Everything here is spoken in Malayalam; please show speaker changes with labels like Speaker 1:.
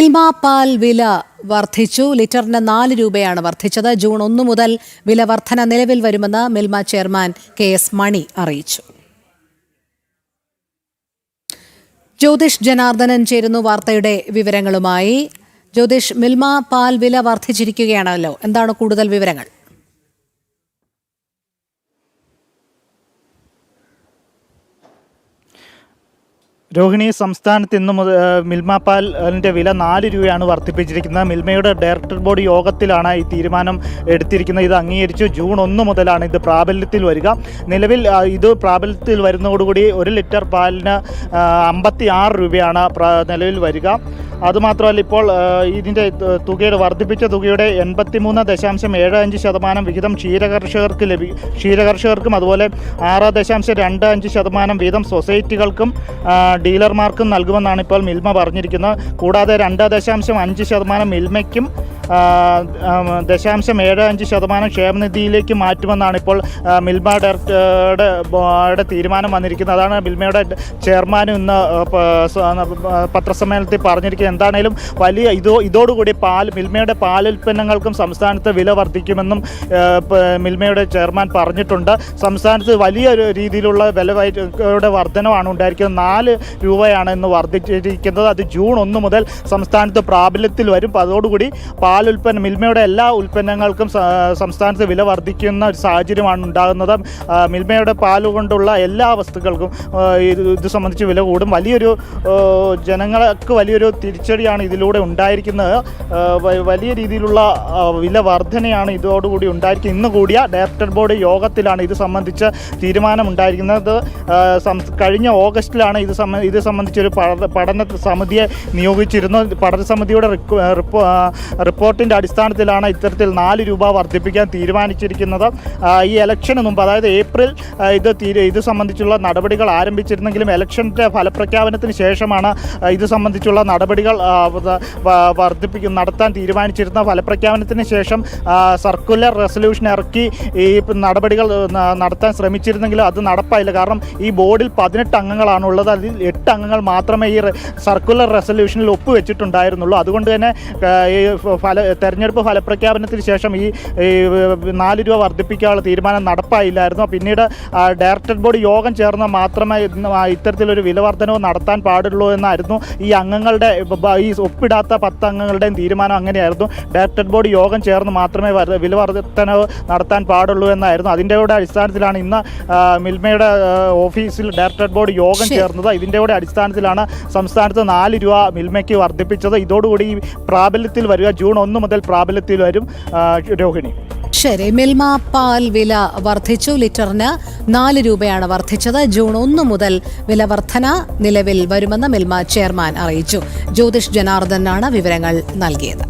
Speaker 1: മിൽമ പാൽ വില വർദ്ധിച്ചു. ലിറ്ററിന് 4 രൂപയാണ് വർദ്ധിച്ചത്. ജൂൺ 1 മുതൽ വില വർധന നിലവിൽ വരുമെന്ന് മിൽമ ചെയർമാൻ KS മണി അറിയിച്ചു. ജ്യോതിഷ് ജനാർദ്ദനൻ ചേരുന്നു വാർത്തയുടെ വിവരങ്ങളുമായി. ജ്യോതിഷ്, മിൽമ പാൽ വില വർദ്ധിച്ചിരിക്കുകയാണല്ലോ, എന്താണ് കൂടുതൽ വിവരങ്ങൾ?
Speaker 2: രോഹിണി, സംസ്ഥാനത്ത് ഇന്നു മുതൽ മിൽമ പാലിൻ്റെ വില 4 രൂപയാണ് വർദ്ധിപ്പിച്ചിരിക്കുന്നത്. മിൽമയുടെ ഡയറക്ടർ ബോർഡ് യോഗത്തിലാണ് ഈ തീരുമാനം എടുത്തിരിക്കുന്നത്. ഇത് അംഗീകരിച്ചു. ജൂൺ 1 മുതലാണ് ഇത് പ്രാബല്യത്തിൽ വരിക. നിലവിൽ ഇത് പ്രാബല്യത്തിൽ വരുന്നതോടുകൂടി 1 ലിറ്റർ പാലിന് 56 രൂപയാണ് നിലവിൽ വരിക. അതുമാത്രമല്ല, ഇപ്പോൾ ഇതിൻ്റെ തുകയുടെ വർദ്ധിപ്പിച്ച തുകയുടെ 83.75% വിഹിതം ക്ഷീരകർഷകർക്കും അതുപോലെ 6.25% വീതം സൊസൈറ്റികൾക്കും ഡീലർമാർക്കും നൽകുമെന്നാണ് ഇപ്പോൾ മിൽമ പറഞ്ഞിരിക്കുന്നത്. കൂടാതെ 2.5% മിൽമയ്ക്കും 0.75% ക്ഷേമനിധിയിലേക്ക് മാറ്റുമെന്നാണ് ഇപ്പോൾ മിൽമ ഡയറക്ടറുടെ തീരുമാനം വന്നിരിക്കുന്നത്. അതാണ് മിൽമയുടെ ചെയർമാനും ഇന്ന് പത്രസമ്മേളനത്തിൽ പറഞ്ഞിരിക്കുന്നത്. എന്താണേലും വലിയ ഇതോടുകൂടി മിൽമയുടെ പാലുൽപ്പന്നങ്ങൾക്കും സംസ്ഥാനത്ത് വില വർദ്ധിക്കുമെന്നും മിൽമയുടെ ചെയർമാൻ പറഞ്ഞിട്ടുണ്ട്. സംസ്ഥാനത്ത് വലിയ രീതിയിലുള്ള വിലയുടെ വർധനമാണ് ഉണ്ടായിരിക്കുന്നത്. 4 രൂപയാണ് ഇന്ന് വർദ്ധിച്ചിരിക്കുന്നത്. അത് ജൂൺ 1 മുതൽ സംസ്ഥാനത്ത് പ്രാബല്യത്തിൽ വരും. അതോടുകൂടി മിൽമയുടെ എല്ലാ ഉൽപ്പന്നങ്ങൾക്കും സംസ്ഥാനത്ത് വില വർദ്ധിക്കുന്ന ഒരു സാഹചര്യമാണ് ഉണ്ടാകുന്നത്. മിൽമയുടെ പാലുകൊണ്ടുള്ള എല്ലാ വസ്തുക്കൾക്കും ഇത് സംബന്ധിച്ച് വില കൂടും. വലിയൊരു ജനങ്ങൾക്ക് വലിയൊരു തിരിച്ചടിയാണ് ഇതിലൂടെ ഉണ്ടായിരിക്കുന്നത്. വലിയ രീതിയിലുള്ള വില വർധനയാണ് ഇതോടുകൂടി ഉണ്ടായിരിക്കുന്നത്. ഇന്ന് കൂടിയ ഡയറക്ടർ ബോർഡ് യോഗത്തിലാണ് ഇത് സംബന്ധിച്ച് തീരുമാനം ഉണ്ടായിരിക്കുന്നത്. കഴിഞ്ഞ ഓഗസ്റ്റിലാണ് ഇത് സംബന്ധിച്ചൊരു പഠന സമിതിയെ നിയോഗിച്ചിരുന്നു. പഠനസമിതിയുടെ റിപ്പോർട്ടിൻ്റെ അടിസ്ഥാനത്തിലാണ് ഇത്തരത്തിൽ 4 രൂപ വർദ്ധിപ്പിക്കാൻ തീരുമാനിച്ചിരിക്കുന്നത്. ഈ ഇലക്ഷന് മുമ്പ്, അതായത് ഏപ്രിൽ ഇത് സംബന്ധിച്ചുള്ള നടപടികൾ ആരംഭിച്ചിരുന്നെങ്കിലും ഇലക്ഷൻ്റെ ഫലപ്രഖ്യാപനത്തിന് ശേഷമാണ് ഇത് സംബന്ധിച്ചുള്ള നടപടികൾ നടത്താൻ തീരുമാനിച്ചിരുന്ന. ഫലപ്രഖ്യാപനത്തിന് ശേഷം സർക്കുലർ റെസൊല്യൂഷൻ ഇറക്കി ഈ നടപടികൾ നടത്താൻ ശ്രമിച്ചിരുന്നെങ്കിലും അത് നടപ്പായില്ല. കാരണം ഈ ബോർഡിൽ 18 അംഗങ്ങളാണുള്ളത്. അതിൽ 8 അംഗങ്ങൾ മാത്രമേ ഈ സർക്കുലർ റെസൊല്യൂഷനിൽ ഒപ്പുവെച്ചിട്ടുണ്ടായിരുന്നുള്ളൂ. അതുകൊണ്ട് തന്നെ തെരഞ്ഞെടുപ്പ് ഫലപ്രഖ്യാപനത്തിന് ശേഷം ഈ 4 രൂപ വർദ്ധിപ്പിക്കാനുള്ള തീരുമാനം നടപ്പായില്ലായിരുന്നു. പിന്നീട് ഡയറക്ടർ ബോർഡ് യോഗം ചേർന്ന് മാത്രമേ ഇത്തരത്തിലൊരു വില വർധനവ് നടത്താൻ പാടുള്ളൂ എന്നായിരുന്നു ഈ അംഗങ്ങളുടെ ഈ ഒപ്പിടാത്ത 10 അംഗങ്ങളുടെയും തീരുമാനം. അങ്ങനെയായിരുന്നു. ഡയറക്ടർ ബോർഡ് യോഗം ചേർന്ന് മാത്രമേ വില വർധനവ് നടത്താൻ പാടുള്ളൂ എന്നായിരുന്നു. അതിൻ്റെ കൂടെ അടിസ്ഥാനത്തിലാണ് ഇന്ന് മിൽമയുടെ ഓഫീസിൽ ഡയറക്ടർ ബോർഡ് യോഗം ചേർന്നത്. ഇതിൻ്റെ കൂടെ അടിസ്ഥാനത്തിലാണ് സംസ്ഥാനത്ത് 4 രൂപ മിൽമയ്ക്ക് വർദ്ധിപ്പിച്ചത്. ഇതോടുകൂടി പ്രാബല്യത്തിൽ വരിക. ജൂൺ 1 മുതൽ പ്രാബല്യത്തിൽ വരും. രോഹിണി,
Speaker 1: ശരി. മിൽമ പാൽ വില വർദ്ധിച്ചു. ലിറ്ററിന് 4 രൂപയാണ് വർദ്ധിച്ചത്. ജൂൺ 1 മുതൽ വില വർധന നിലവിൽ വരുമെന്ന് മിൽമ ചെയർമാൻ അറിയിച്ചു. ജ്യോതിഷ് ജനാർദ്ദനാണ് വിവരങ്ങൾ നൽകിയത്.